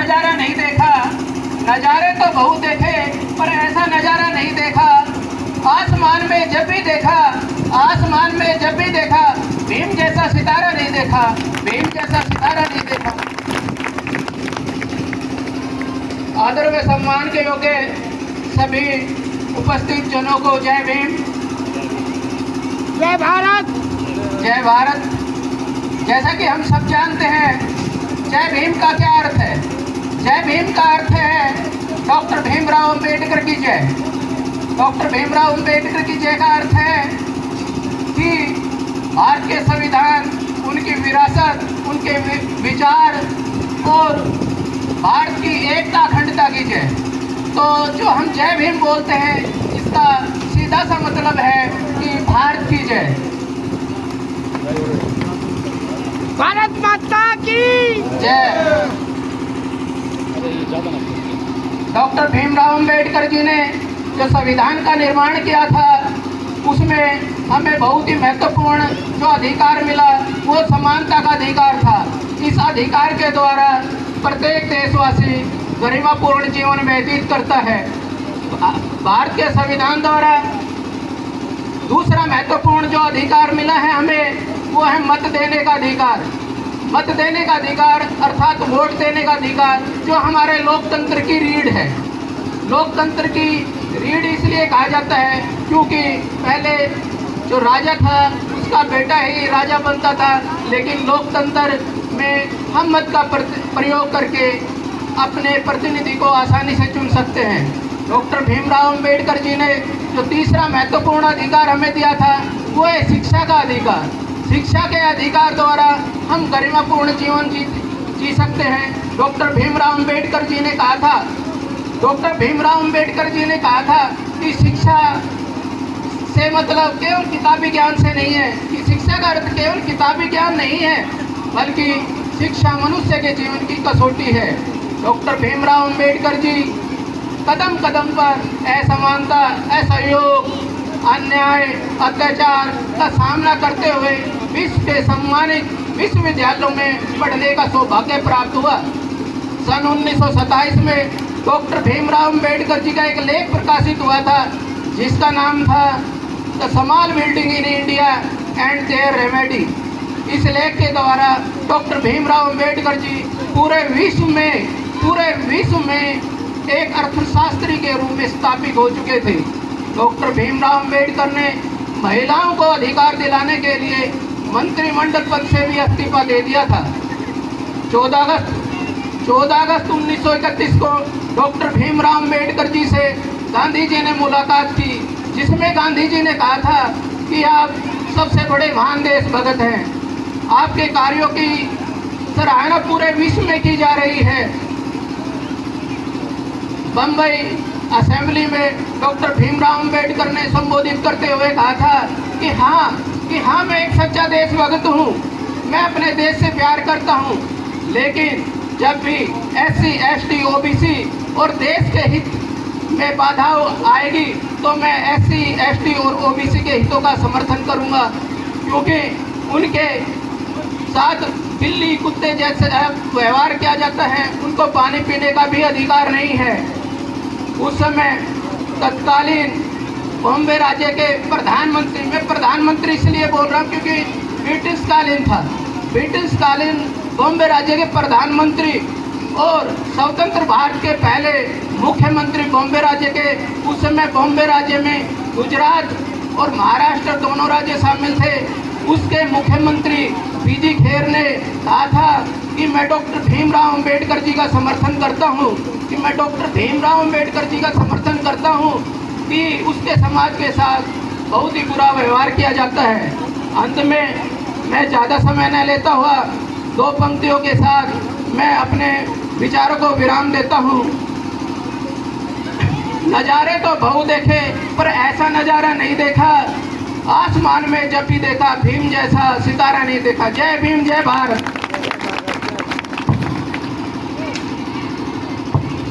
नजारा नहीं देखा, नजारे तो बहुत देखे पर ऐसा नजारा नहीं देखा। आसमान में जब भी देखा, आसमान में जब भी देखा, भीम जैसा सितारा नहीं देखा, भीम जैसा सितारा नहीं देखा। आदर व सम्मान के योग्य सभी उपस्थित जनों को जय भीम, जय भारत, जय भारत। जैसा कि हम सब जानते हैं, जय भीम का क्या अर्थ है? जय भीम का अर्थ है डॉक्टर भीमराव अंबेडकर की जय। डॉक्टर भीमराव अंबेडकर की जय का अर्थ है कि भारत के संविधान, उनकी विरासत, उनके विचार और भारत की एकता अखंडता की जय। तो जो हम जय भीम बोलते हैं, इसका सीधा सा मतलब है कि भारत की जय। भारत माता की जय। डॉक्टर भीमराव अंबेडकर जी ने जो संविधान का निर्माण किया था, उसमें हमें बहुत ही महत्वपूर्ण जो अधिकार मिला वो समानता का अधिकार था। इस अधिकार के द्वारा प्रत्येक देशवासी गरिमापूर्ण जीवन व्यतीत करता है। भारत के संविधान द्वारा दूसरा महत्वपूर्ण जो अधिकार मिला है हमें, वो है मत देने का अधिकार। मत देने का अधिकार अर्थात वोट देने का अधिकार, जो हमारे लोकतंत्र की रीढ़ है। लोकतंत्र की रीढ़ इसलिए कहा जाता है क्योंकि पहले जो राजा था उसका बेटा ही राजा बनता था, लेकिन लोकतंत्र में हम मत का प्रयोग करके अपने प्रतिनिधि को आसानी से चुन सकते हैं। डॉक्टर भीमराव अंबेडकर जी ने जो तीसरा महत्वपूर्ण अधिकार हमें दिया था, वो है शिक्षा का अधिकार। शिक्षा के अधिकार द्वारा हम गरिमापूर्ण जीवन जी सकते हैं। डॉक्टर भीमराव अंबेडकर जी ने कहा था, डॉक्टर भीमराव अंबेडकर जी ने कहा था कि शिक्षा से मतलब केवल किताबी ज्ञान से नहीं है, कि शिक्षा का अर्थ केवल किताबी ज्ञान नहीं है, बल्कि शिक्षा मनुष्य के जीवन की कसौटी है। डॉक्टर भीमराव अंबेडकर जी कदम कदम पर असमानता, असहयोग, अन्याय, अत्याचार का सामना करते हुए विश्व के सम्मानित विश्वविद्यालयों में पढ़ने का सौभाग्य प्राप्त हुआ। सन 1927 में डॉक्टर भीमराव अंबेडकर जी का एक लेख प्रकाशित हुआ था, जिसका नाम था the small building in India and their remedy. इस लेख के द्वारा डॉक्टर भीमराव अंबेडकर जी पूरे विश्व में एक अर्थशास्त्री के रूप में स्थापित हो चुके थे। डॉक्टर भीमराव अंबेडकर ने महिलाओं को अधिकार दिलाने के लिए मंत्रिमंडल पद से भी इस्तीफा दे दिया था। 14 अगस्त 1931 को डॉक्टर भीमराव अंबेडकर जी से गांधी जी ने मुलाकात की, जिसमें गांधी जी ने कहा था कि आप सबसे बड़े महान देशभक्त हैं, आपके कार्यों की सराहना पूरे विश्व में की जा रही है। बम्बई असेंबली में डॉक्टर भीमराव अंबेडकर ने संबोधित करते हुए कहा था कि हाँ मैं एक सच्चा देशभक्त हूँ, मैं अपने देश से प्यार करता हूँ, लेकिन जब भी SC, ST, OBC और देश के हित में बाधा आएगी तो मैं SC, ST और OBC के हितों का समर्थन करूँगा, क्योंकि उनके साथ बिल्ली कुत्ते जैसे व्यवहार किया जाता है, उनको पानी पीने का भी अधिकार नहीं है। उस समय तत्कालीन बॉम्बे राज्य के प्रधानमंत्री, मैं प्रधानमंत्री इसलिए बोल रहा हूँ क्योंकि ब्रिटिश कालीन था, ब्रिटिश कालीन बॉम्बे राज्य के प्रधानमंत्री और स्वतंत्र भारत के पहले मुख्यमंत्री बॉम्बे राज्य के, उस समय बॉम्बे राज्य में गुजरात और महाराष्ट्र दोनों राज्य शामिल थे। उसके मुख्यमंत्री BG खेर ने कहा था कि मैं डॉक्टर भीमराव अंबेडकर जी का समर्थन करता हूँ, कि मैं डॉक्टर भीमराव अंबेडकर जी का समर्थन करता हूँ कि उसके समाज के साथ बहुत ही बुरा व्यवहार किया जाता है। अंत में मैं ज़्यादा समय न लेता हुआ 2 पंक्तियों के साथ मैं अपने विचारों को विराम देता हूँ। नज़ारे तो बहुत देखे पर ऐसा नज़ारा नहीं देखा, आसमान में जब भी देखा भीम जैसा सितारा नहीं देखा। जय भीम, जय भारत।